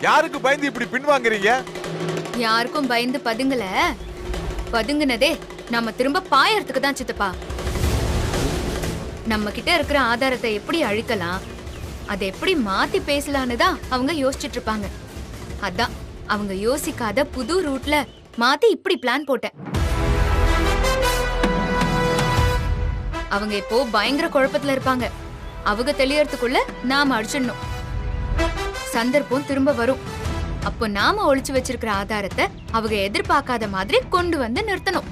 யாருக்கு பயந்து இப்படி பின்வாங்குறீங்க? யாருக்கும் பயந்து பதுங்கல. பதுங்குனதே நம்ம திரும்ப பாயறதுக்கு தான் சித்தப்பா. நம்ம கிட்ட இருக்கிற ஆதாரத்தை எப்படி அழிக்கலாம், அதை எப்படி மாத்தி பேசலான்னு தான் அவங்க யோசிச்சுட்டு இருப்பாங்க. அதான் அவங்க யோசிக்காத புது ரூட்ல மாத்தி இப்படி பிளான் போட்டேன். அவங்க இப்போ பயங்கர குழப்பத்துல இருப்பாங்க. அவங்க தெளியறதுக்குள்ள நாம அடிச்சிடணும். சந்தர்ப்பம் திரும்ப வரும். அப்போ நாம ஒளிச்சு வச்சிருக்கிற ஆதாரத்தை அவங்க எதிர்பார்க்காத மாதிரி கொண்டு வந்து நிறுத்தணும்.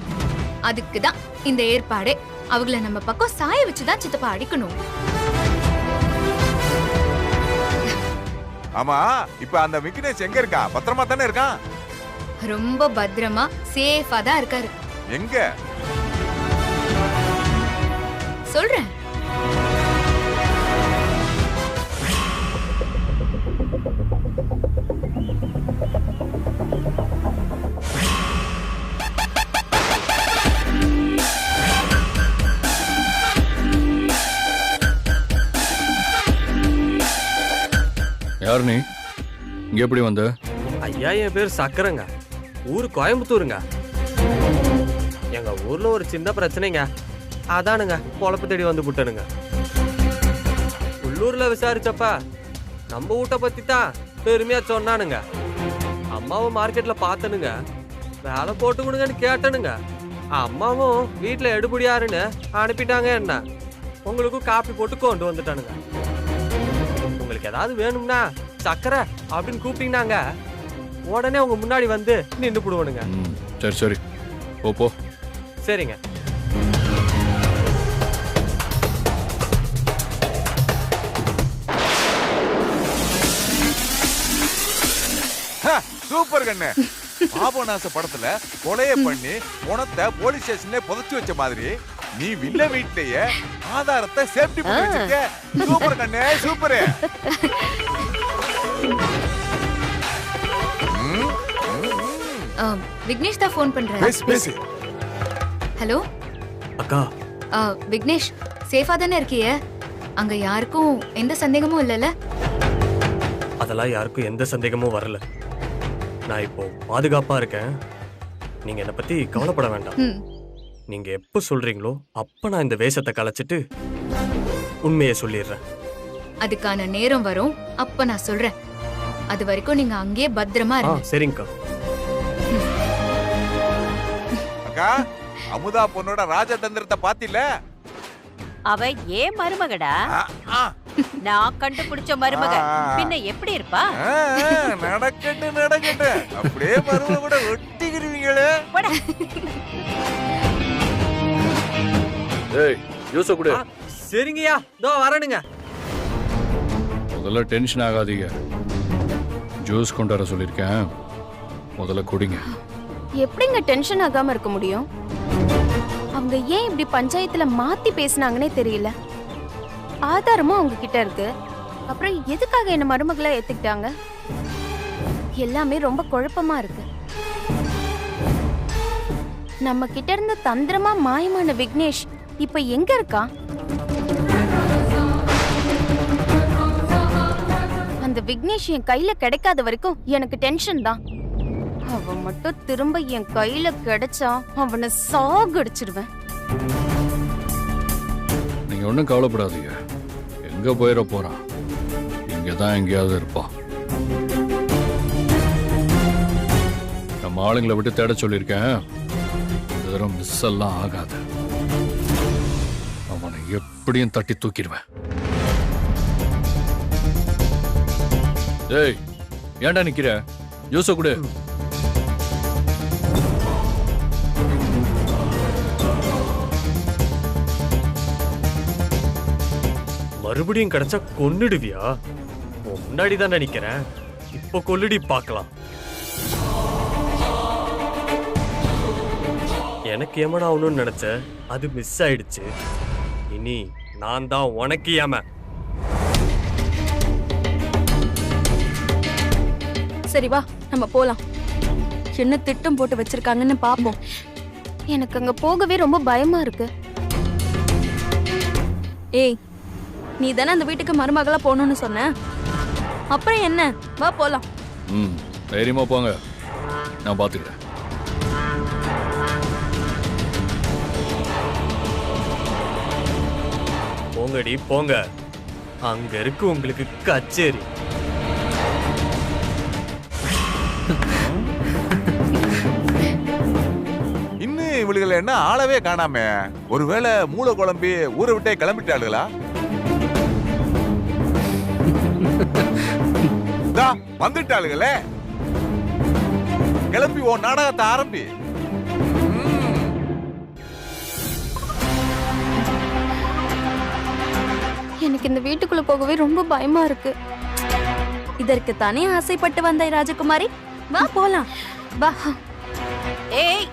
அதுக்குதான் இந்த ஏற்பாடே. அவங்கள நம்ம பக்கம் சாய வச்சுதான் சித்தப்பா அடிக்கணும். ஆமா, இப்ப அந்த விக்னேஷ் எங்க இருக்கா? பத்திரமா தானே இருக்கான்? ரொம்ப பத்திரமா சேஃபா தான் இருக்காரு. எங்க சொல்றேன். யார் நீ? இங்க எப்படி வந்த? ஐயா, என் பேர் சக்கரங்க. ஊர் கோயம்புத்தூருங்க. எங்க ஊர்ல ஒரு சின்ன பிரச்சனைங்க. அதானுங்க பொழப்பு தேடி வந்து விட்டனுங்க. உள்ளூர்ல விசாரிச்சப்ப நம்ம வீட்டை பத்தி தான் பெருமையா சொன்னானுங்க. அம்மாவும் மார்க்கெட்ல பார்த்தனுங்க. வேலை போட்டு கொடுங்கன்னு கேட்டனுங்க. அம்மாவும் வீட்டுல எடுபடியாருன்னு அனுப்பிட்டாங்க. என்ன உங்களுக்கும் காப்பி போட்டு கொண்டு வந்துட்டானுங்க. உங்களுக்கு ஏதாவது வேணும்னா சக்கரை அப்படின்னு கூப்பிட்டீங்கன்னாங்க உடனே உங்க முன்னாடி வந்து நின்று போடுவானுங்க. சரி சரி, போ. சரிங்க. சூப்பர் கண்ணு. பாபநாச படத்துல கொலைய பண்ணி பணத்தை போலீஸ் ஸ்டேஷன்ல புதைச்சு வச்ச மாதிரி நீ வில்ல வீட்லயே ஆதாரத்தை சேஃப்டி பண்ணி வச்சிருக்க. சூப்பர் கண்ணு, சூப்பர். விக்னேஷ் தான் ஃபோன் பண்றாரு. ஹலோ அக்கா. விக்னேஷ், சேஃபா தானே இருக்கியே? அங்க யாருக்கும் எந்த சந்தேகமும் இல்லல? அதெல்லாம் யாருக்கும் எந்த சந்தேகமும் வரல. நான் இப்போ பாதுகாப்பா இருக்கேன். நீங்க என்ன பத்தி கவலைப்பட வேண்டாம். நீங்க எப்ப சொல்றீங்களோ அப்ப நான் இந்த வேஷத்தை கலைச்சிட்டு உண்மையை சொல்லிடுறேன். அதுக்கான நேரம் வரும், அப்ப நான் சொல்றேன். அது வரைக்கும் நீங்க அங்கேயே பத்திரமா இருங்க. சரிங்கக்கா. அக்கா, அமுதா பொண்ணோட ராஜதந்திரத்தை பாத்தில? அவ ஏன் மருமகடா? நான் கண்டுபிடிச்ச மருமக. பின்ன எப்படி இருப்பா? நடக்கட்டு நடக்கட்டு. அப்படியே மருமக கூட ஒட்டிக்கிருவீங்களே. ஏய், ஜூஸ் குடு. சரிங்கய்யா, இதோ வரணுங்க. முதல்ல டென்ஷன் ஆகாதீங்க. ஜூஸ் கொண்டு வர சொல்லிருக்கேன், முதல்ல குடிங்க. எப்படிங்க டென்ஷன் ஆகாம இருக்க முடியும்? அவங்க ஏன் இப்படி பஞ்சாயத்துல மாத்தி பேசினாங்கன்னே தெரியல. ஆதாரமும் அவங்க கிட்ட இருக்கு. அப்புறம் எதுக்காக என்ன மருமகளை ஏத்துக்கிட்டாங்க? எல்லாமே ரொம்ப குழப்பமா இருக்கு. நம்ம கிட்ட இருந்து தந்திரமா மாயமான விக்னேஷ் இப்ப எங்க இருக்கா? அந்த விக்னேஷ் என் கையில கிடைக்காத வரைக்கும் எனக்கு டென்ஷன் தான். அவன் மட்டும் திரும்ப என் கையில கிடைச்சா அவனை சாகடிச்சிடுவேன். நீங்க ஒன்றும் கவலைப்படாதீங்க. எங்க போயிட போறான்? இங்கதான் எங்கேயாவது இருப்பான். நம்ம ஆளுங்களை விட்டு தேட சொல்லியிருக்கேன். இந்த தடவை மிஸ் எல்லாம் ஆகாது. அவனை எப்படியும் தட்டி தூக்கிடுவேன். ஏய், ஏன்டா நிக்கிற? ஜூஸ குடு. மறுபடியும் கிடைச்சா கொன்னுடுவியா? முன்னாடி தான் நினைக்கிறேன். இப்போ கொல்லுடி பார்க்கலாம். எனக்கு ஏமனா ஆகணும்னு நினைச்ச, அது மிஸ் ஆயிடுச்சு. இனி நான் தான் உனக்கு ஏம. சரி வா, நம்ம போலாம். என்ன திட்டம் போட்டு வச்சிருக்காங்கன்னு பாப்போம். எனக்கு அங்க போகவே ரொம்ப பயமா இருக்கு. ஏய், நீ தானே அந்த வீட்டுக்கு மருமகளா போகணும்னு சொன்ன. அப்புறம் என்ன, வா போலாம். ம் தைரியமா போங்க, நான் பார்த்துக்கிறேன். போங்கடி போங்க, அங்க இருக்கு உங்களுக்கு கச்சேரி. இன்னும் இவளுகளை என்ன ஆளவே காணாம? ஒருவேளை மூளை குழம்பி ஊரை விட்டே கிளம்பிட்டாளுகளா? தா, வந்துட்டாளுகளே. கிளம்பி உன் நாடகத்தை ஆரம்பி. எனக்கு இந்த வீட்டுக்குள்ள போகவே ரொம்ப பயமா இருக்கு. இதற்கு தானே ஆசைப்பட்டு வந்தாய் ராஜகுமாரி, வா போலாம் வா. ஏய்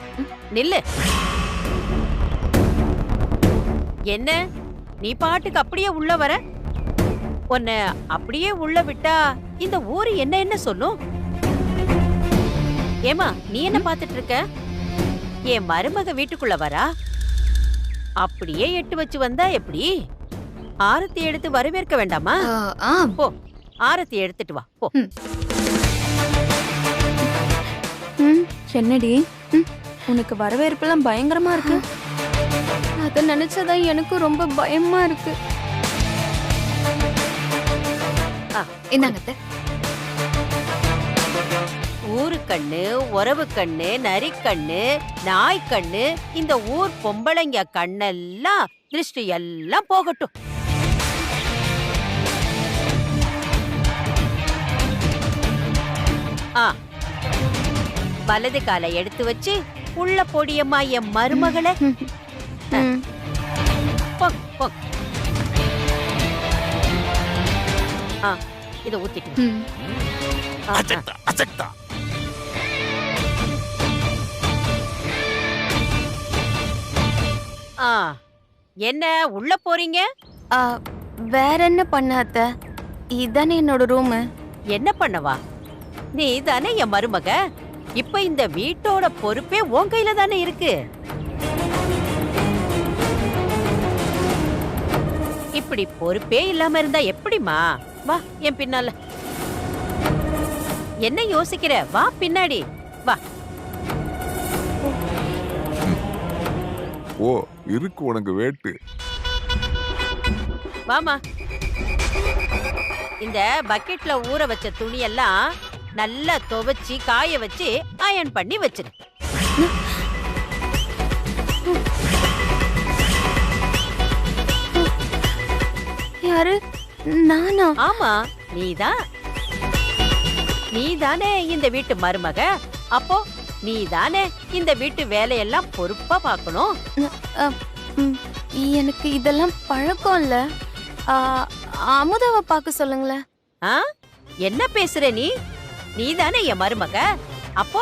நில்லு. என்ன நீ பாட்டுக்கு அப்படியே உள்ள வர? உன்னை அப்படியே உள்ள விட்டா இந்த ஊரு என்ன சொல்லும்? ஏமா நீ என்ன பாத்துட்டு இருக்க? என் மருமக வீட்டுக்குள்ள வரா, அப்படியே எட்டு வச்சு வந்தா எப்படி? ஆரத்தி எடுத்து வரவேற்க வேண்டாமா? போ, ஆரத்தி எடுத்துட்டு வா போ. என்னடி உனக்கு வரவேற்பெல்லாம் பயங்கரமா இருக்கு. அத நினைச்சதான் எனக்கும் ரொம்ப பயமா இருக்கு. இந்தாங்க அத்தை. ஊரு கண்ணு, உறவு கண்ணு, நரி கண்ணு, நாய் கண்ணு, இந்த ஊர் பொம்பளைங்க கண்ணெல்லாம் திருஷ்டி எல்லாம் போகட்டும். வலது காலை எடுத்து வச்சு உள்ள பொடியம்மா என் மருமகளை. இத ஊத்திட்டு. என்ன உள்ள போறீங்க? வேற என்ன பண்ணாத்த? இதானே என்னோட ரூம். என்ன பண்ணவா? நீ தானே என் மருமக. இப்ப இந்த வீட்டோட பொறுப்பே உன் கையில தானே இருக்கு. இப்படி பொறுப்பே இல்லாம இருந்தா எப்படிமா? வா என் பின்னால. என்ன யோசிக்கிற? வா பின்னாடி வா. ஓ, இருக்கு உனக்கு வேட்டு. வாமா. இந்த பக்கெட்ல ஊற வச்ச துணியெல்லாம் நல்லா துவைச்சி காய வச்சு அயன் பண்ணி வச்சிரு. யாரு? நானா? ஆமா, நீதான். நீதானே இந்த வீட்டு மருமக. அப்போ நீதானே இந்த வீட்டு வேலையெல்லாம் பொறுப்பா பார்க்கணும். எனக்கு இதெல்லாம் பழக்கம் இல்ல. அமுதாவை பார்க்க சொல்லுங்களேன். என்ன பேசுற நீ? நீதானே என் மருமக. அப்போ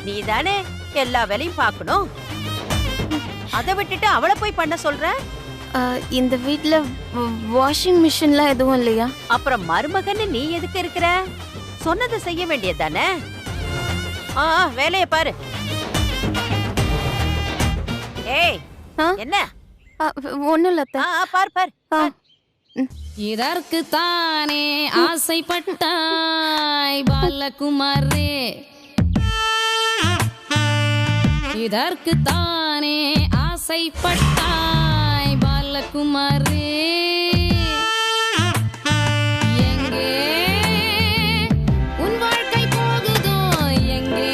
நீதானே எல்லா வேலையும் பார்க்கணும். அதை விட்டுட்டு அவளை போய் பண்ண சொல்ற? இந்த வீட்ல வாஷிங் மிஷின்லாம் எதுவும் இல்லையா? அப்புறம் மருமகன்னு நீ எதுக்கு இருக்கிற? சொன்னதை செய்ய வேண்டியதானே. வேலைய பாரு. ஏய் என்ன? ஒண்ணும் இல்ல. பார் பார். இதற்கு தானே ஆசைப்பட்டாய் பாலகுமாரே, இதற்கு தானே ஆசைப்பட்டாய் பாலகுமாரே. எங்கே உன் வாழ்க்கை போகுதோ, எங்கே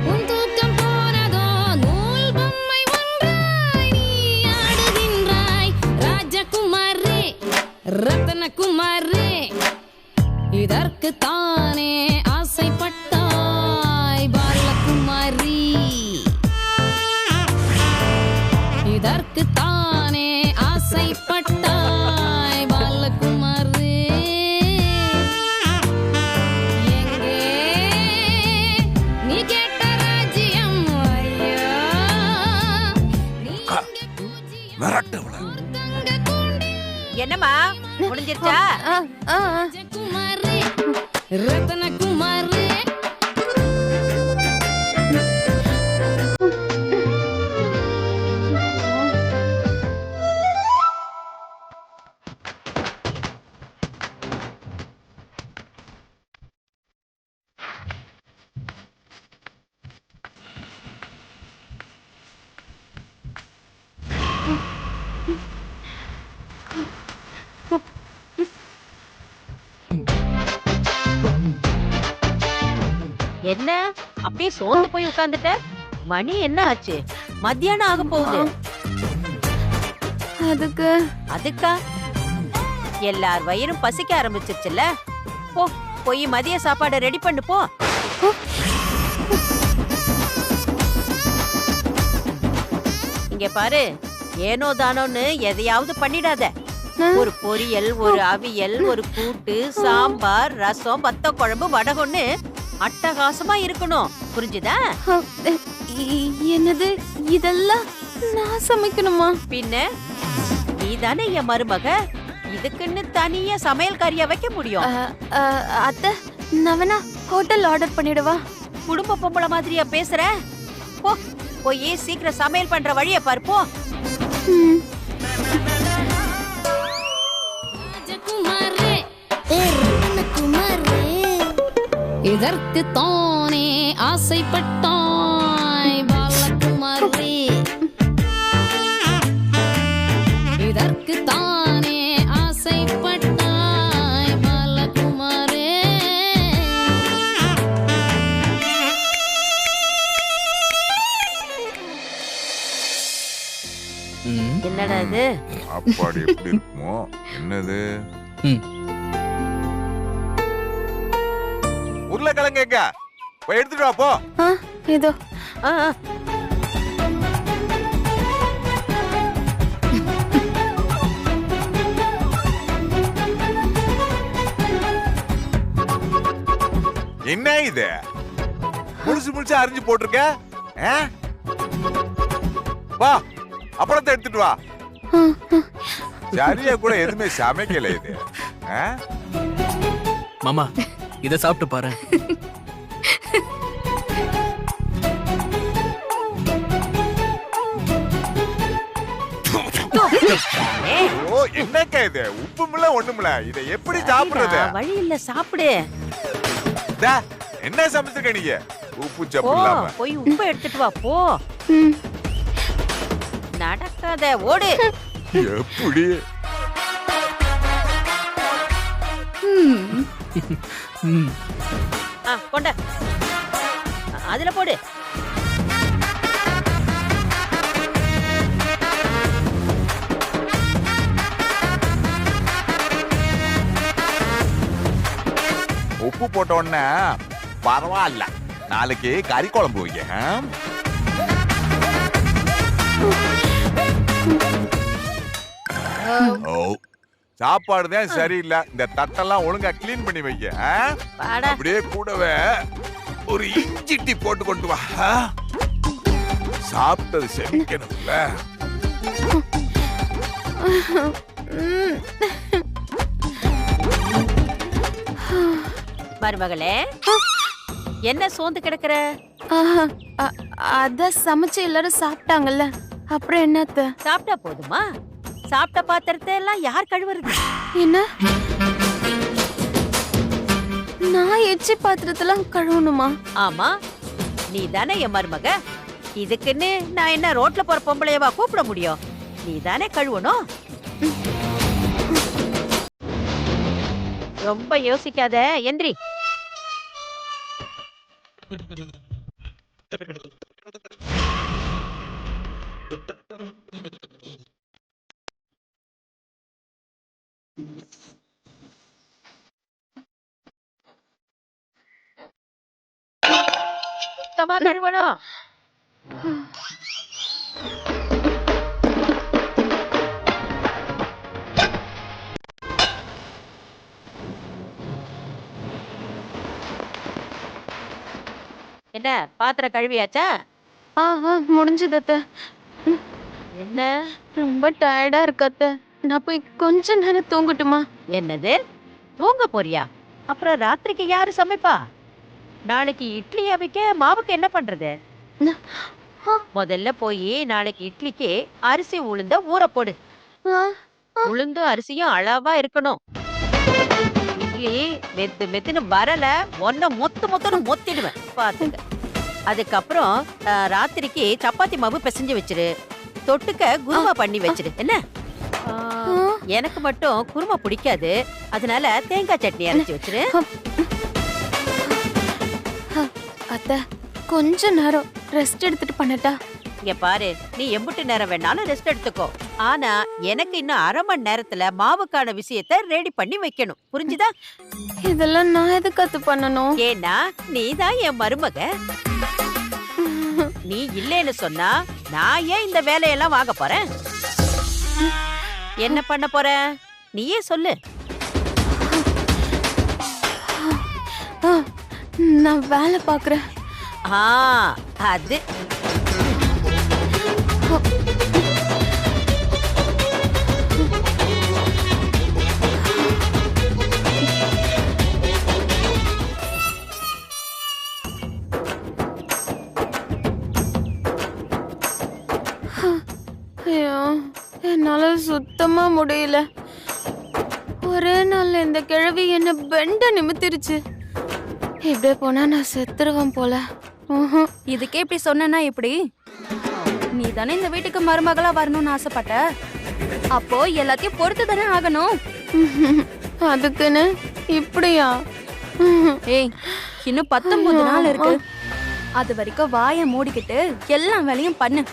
உன் தூக்கம் போனதோ, நூல் பொம்மை ஒன்றாய் நீ ஆடுகின்றாய் ராஜகுமாரே, ரத்தனகுமாரே. இதற்கு தானே ஆசைப்பட்டாய் பாலகுமாரி, இதற்கு தானே ஆசைப்பட்டாய் பாலகுமாரே. எங்கே நீ கேட்ட ராஜ்யம், ஐயா நீ மிரட்டவள. என்னம்மா முடிஞ்சிருச்சா? ராஜகுமாரே, ரத்தனகுமாரே. என்ன அப்படியே சோர்ந்து போய் உட்கார்ந்துட்ட? மணி என்ன ஆச்சு? மத்தியானம் ஆக போகுது. அதுக்கா எல்லார் வயிறும் பசிக்க ஆரம்பிச்சிருச்சுல்ல. போ போய் மதிய சாப்பாடு ரெடி பண்ணு போ. இங்க பாரு, ஏனோ தானோன்னு எதையாவது பண்ணிடாத. ஒரு பொரியல், ஒரு அவியல், ஒரு கூட்டு, சாம்பார், ரசம், வத்த குழம்பு, வடகொன்னு அட்டகாசமா இருக்கணும். புரிஞ்சுதா? என்னது இதெல்லாம் நான் சமைக்கணுமா? பின்ன நீதானே என் மருமக, இதுக்குன்னு தனியா சமையல்காரியா வைக்க முடியும்? அத்தை, நான் வேணா ஹோட்டல் ஆர்டர் பண்ணிடவா? குடும்ப பொம்பளை மாதிரியா பேசுற? போ போய் சீக்கிரம் சமையல் பண்ற வழிய பாரு போ. இதற்கு தானே ஆசைப்பட்டாய் பாலகுமாரி, இதற்கு தானே ஆசைப்பட்டாய் பாலகுமாரி. என்னடா இது? சாப்பாடு எப்படி இருக்குமோ? என்னது உருளைக்கிழங்கு எங்க? போய் எடுத்துட்டு வா போ. இதோ. என்ன இது? முழுசு அரிஞ்சு போட்டிருக்க. வா, அப்புறத்தை எடுத்துட்டு வா. சரியா கூட எதுவுமே சமைக்கல இது. மாமா, இத சாப்பிட்டு பாரு. ஓ, என்னக்கா இது? உப்புமில்ல ஒண்ணுமில்ல, இதை எப்படி சாப்பிடுறது? வழி இல்ல, சாப்பிடு. என்ன சமைச்சிருக்க நீங்க? உப்பு சப்பு இல்லாம. போய் உப்பு எடுத்துட்டு வா போ. நடக்காத, ஓடு. எப்படி? கொண்ட அதுல போடு. உப்பு போட்ட உடனே பரவாயில்ல, நாளைக்கு கறி குழம்பு வைக்க. சாப்பாடுதான் சரியில்லை. இந்த தட்டெல்லாம் ஒழுங்கா கிளீன் பண்ணி வைக்க. அப்படியே கூடவே ஒரு இஞ்சி டீ போட்டு கொண்டு வா. சாப்பிட்டது செமிக்கணும்ல. மருமகளே, என்ன சோர்ந்து கிடக்குற? அத சமைச்சு எல்லாரும் சாப்பிட்டாங்கல்ல, அப்புறம் என்னத்த? சாப்பிட்டா போதுமா? சாப்பிட்ட பாத்திரத்தை எல்லாம் யார் கழுவுறது? என்ன, நான் எச்சி பாத்திரத்தெல்லாம் கழுவணுமா? ஆமா, நீ தானே என் மருமக. இதுக்குன்னு நான் என்ன ரோட்ல போற பொம்பளையவா கூப்பிட முடியும்? நீ தானே கழுவணும். ரொம்ப யோசிக்காத, எந்திரி. சுத்தமா கழுவணும். என்ன, பாத்திரம் கழுவியாச்சா? முடிஞ்சது அத்தை. என்ன, ரொம்ப டயர்டா இருக்கு அத்தை. நான் போய் கொஞ்ச நேரம் தூங்கட்டுமா? என்னது, தூங்க போறியா? அப்புறம் ராத்திரிக்கு யாரு சமைப்பா? நாளைக்கு இட்லி அவிக்க மாவுக்கு என்ன பண்றது? முதல்ல போய் நாளைக்கு இட்லிக்கு அரிசி உளுந்த ஊற போடு. உளுந்து அரிசியும் அளவா இருக்கணும். இட்லி மெத்து மெத்துன்னு வரல, ஒன்ன மொத்தன்னு மொத்திடுவேன் பாத்துக்க. அதுக்கப்புறம் ராத்திரிக்கு சப்பாத்தி மாவு பிசைஞ்சு வச்சிரு. தொட்டுக்க குருமா பண்ணி வச்சிரு. என்ன, எனக்கு மட்டும் குருமா பிடிக்காது, அதனால தேங்காய் சட்னி அரைச்சி வச்சிரு. அத்தை கொஞ்ச நேரம் ரெஸ்ட் எடுத்துட்டு பண்ணட்டா? இங்க பாரு, நீ எம்புட்டு நேரம் வேணாலும் ரெஸ்ட் எடுத்துக்கோ. ஆனா எனக்கு இன்னும் 1/2 மணி நேரத்துல மாவுக்கான விஷயத்த ரெடி பண்ணி வைக்கணும். புரிஞ்சுதா? இதெல்லாம் நான் எதுக்கு அத்தை பண்ணணும்? ஏன்னா நீதான் என் மருமக. நீ இல்லைன்னு சொன்னா நான் ஏன் இந்த வேலையெல்லாம் வாங்க போறேன்? என்ன பண்ண போற நீயே சொல்லு. நான் வேலை பாக்குறேன். அது ஐயோ, என்னால சுத்தமா முடியல. ஒரே நாள்ல இந்த கிழவி என்ன பெண்ட நிமித்திருச்சு. இப்படியே போனா நான் செத்துருவேன் போல. இதுக்கே இப்படி சொன்னா எப்படி? நீ தானே இந்த வீட்டுக்கு மருமகளா வரணும்னு ஆசைப்பட்ட, அப்போ எல்லாத்தையும் பொறுத்து தானே ஆகணும். அதுக்குன்னு இப்படியா? ஏய், இன்னும் 19 நாள் இருக்கு. அது வரைக்கும் வாயை மூடிக்கிட்டு எல்லா வேலையும் பண்ணு.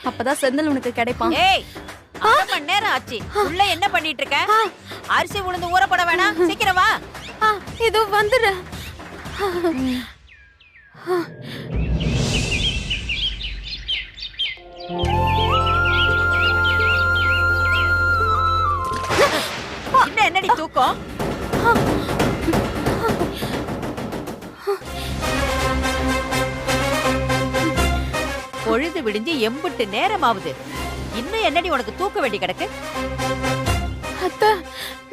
அப்பதான் செந்தில் உனக்கு கிடைப்பான். ஏய், 1/2 மணி நேரம் ஆச்சு. உள்ள என்ன பண்ணிட்டு இருக்க? அரிசி உளுந்து ஊற போட வேணாம், சீக்கிரம் வா. இது வந்துடு. இன்னும் என்னடி தூக்கம்? பொழுது விடிஞ்சு எம்புட்டு நேரம் ஆகுது. இன்னும் என்னடி உனக்கு தூக்க வேண்டி கிடக்கு? அத்தை,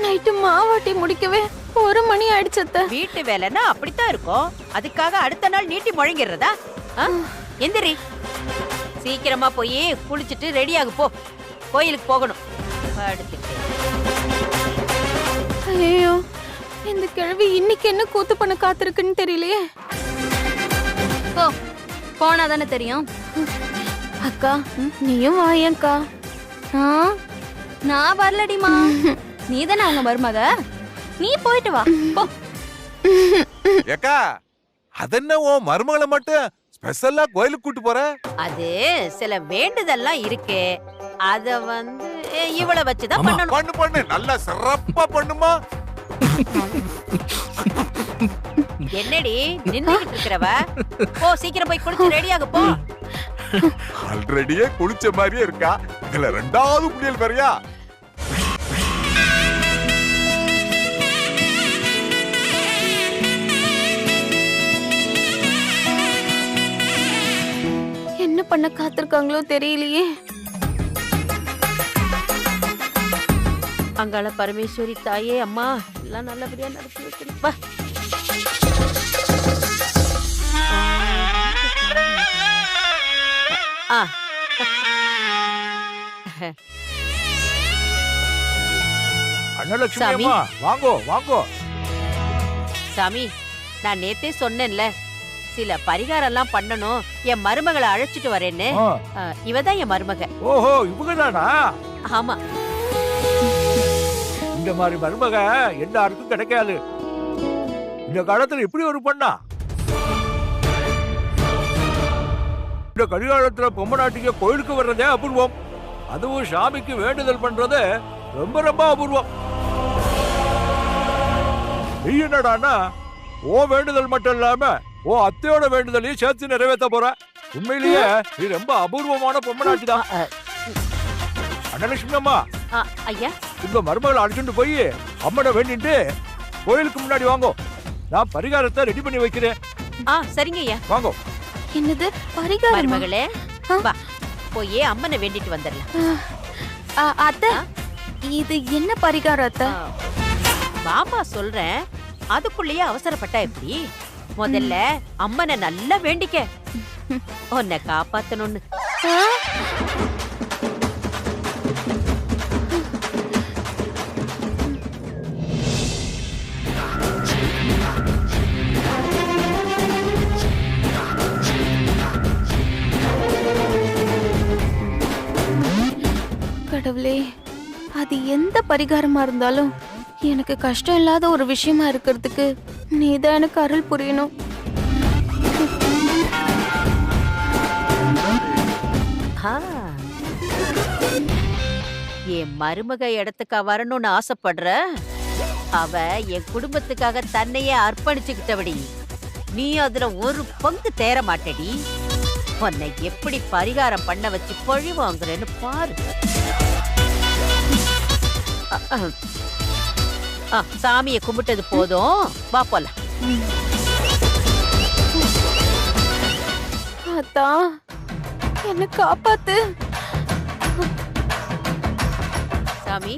நைட்டு மாவாட்டி முடிக்கவே 1 மணி ஆயிடுச்சு அத்தை. வீட்டு வேலைன்னா அப்படித்தான் இருக்கும். அதுக்காக அடுத்த நாள் நீட்டி முழங்கிறதா? எந்திரி, சீக்கிரமா போய் குளிச்சுட்டு ரெடியாக போ. கோயிலுக்கு போகணும். ஐயோ, இந்த கிழவி இன்னைக்கு என்ன கூத்து பண்ண காத்திருக்குன்னு தெரியலையே. போனா தானே தெரியும். அக்கா, நீயும் வாயேக்கா. நான் வரலடிமா. நீ தானே அவங்க மருமக, நீ போயிட்டு வா. போ. ஏக்கா, அதென்ன உன் மருமகளை மட்டும் ஸ்பெஷலா கோயிலுக்கு கூட்டு போற? அது சில வேண்டுதல்லாம் இருக்கு. அத இவளை வச்சுதான் பண்ணணும். பண்ணு பண்ணு, நல்லா சிறப்பா பண்ணுமா. என்னடி நின்னுகிட்டு இருக்கறவ? போ, சீக்கிரம் போய் குளிச்சு ரெடியாக போ. ஆல்ரெடியே குளிச்ச மாதிரியே இருக்கா, இதுல 2வது குளியல் வேறயா? என்ன பண்ண காத்திருக்காங்களோ தெரியலையே. அங்காள பரமேஸ்வரி தாயே, அம்மா எல்லாம் நல்லபடியா நடத்தி வைக்கணும். வா. அண்ணலட்சுமி சாமி. அம்மா, வாங்கோ வாங்கோ. சாமி, நான் நேத்தே சொன்னேன்ல, சில பரிகாரம் எல்லாம் பண்ணணும், என் மருமகளை அழைச்சிட்டு வரேன்னு. இவதான் என் மருமக. ஓஹோ, இவங்கதானா? ஆமா. இந்த மாதிரி மருமக எல்லாருக்கும் கிடைக்காது. இந்த காலத்துல இப்படி ஒரு பொண்ணா? இந்த கலிகாலத்துல பொம்மநாட்டிக்கு கோயிலுக்கு வர்றதே அபூர்வம். அதுவும் சாமிக்கு வேண்டுதல் பண்றது ரொம்ப ரொம்ப அபூர்வம். நீ என்னடானா ஓ வேண்டுதல் மட்டும் இல்லாம ஓ அத்தையோட வேண்டுதலையும் சேர்த்து நிறைவேற்ற போற. உண்மையிலேயே நீ ரொம்ப அபூர்வமான பொம்மநாட்டி தான். அண்ணலட்சுமி அம்மா, ஐயா, உங்க மருமகளை அழைச்சிட்டு போய் அம்மனை வேண்டிட்டு கோயிலுக்கு முன்னாடி வாங்கோ. நான் பரிகாரத்தை ரெடி பண்ணி வைக்கிறேன். சரிங்க ஐயா. வாங்கோ. என்னது பரிகாரம்? மருமகளே, வா, போய் அம்மனை வேண்டிட்டு வந்துடலாம். அத்தை, இது என்ன பரிகாரம் அத்தை? வாமா சொல்றேன். அதுக்குள்ளேயே அவசரப்பட்டா எப்படி? முதல்ல அம்மனை நல்லா வேண்டிக்க, உன்னை காப்பாத்தணும்னு. கடவுளே, அது எந்த பரிகாரமா இருந்தாலும் எனக்கு கஷ்டம் இல்லாத ஒரு விஷயமா இருக்கிறதுக்கு நீதான் எனக்கு அருள் புரியணும். ஆ. என் மருமக இடத்துக்கா வரணும்னு ஆசைப்படுற? அவ என் குடும்பத்துக்காக தன்னையே அர்ப்பணிச்சுக்கிட்டபடி நீ அதுல ஒரு பங்கு தேர மாட்டடி. உன்னை எப்படி பரிகாரம் பண்ண வச்சு பழி வாங்குறேன்னு பாரு. சாமியை கும்பிட்டது போதும், வா போலாம். அத்தா, என்ன காப்பாத்து. சாமி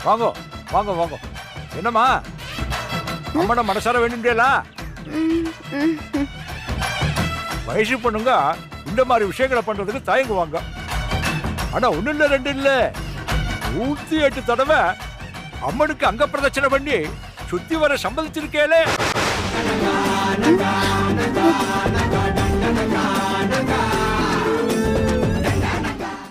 வாங்க வாங்க வாங்க. என்னம்மா அம்மனை மனசார வேணும்டா? வயசு பொண்ணுங்க இந்த மாதிரி விஷயங்களை பண்றதுக்கு தயங்குவாங்க. ஆனா ஒண்ணு இல்ல ரெண்டு இல்ல 108 தடவை அம்மனுக்கு அங்க பிரதட்சணை பண்ணி சுத்தி வர சம்மதிச்சிருக்கேலே.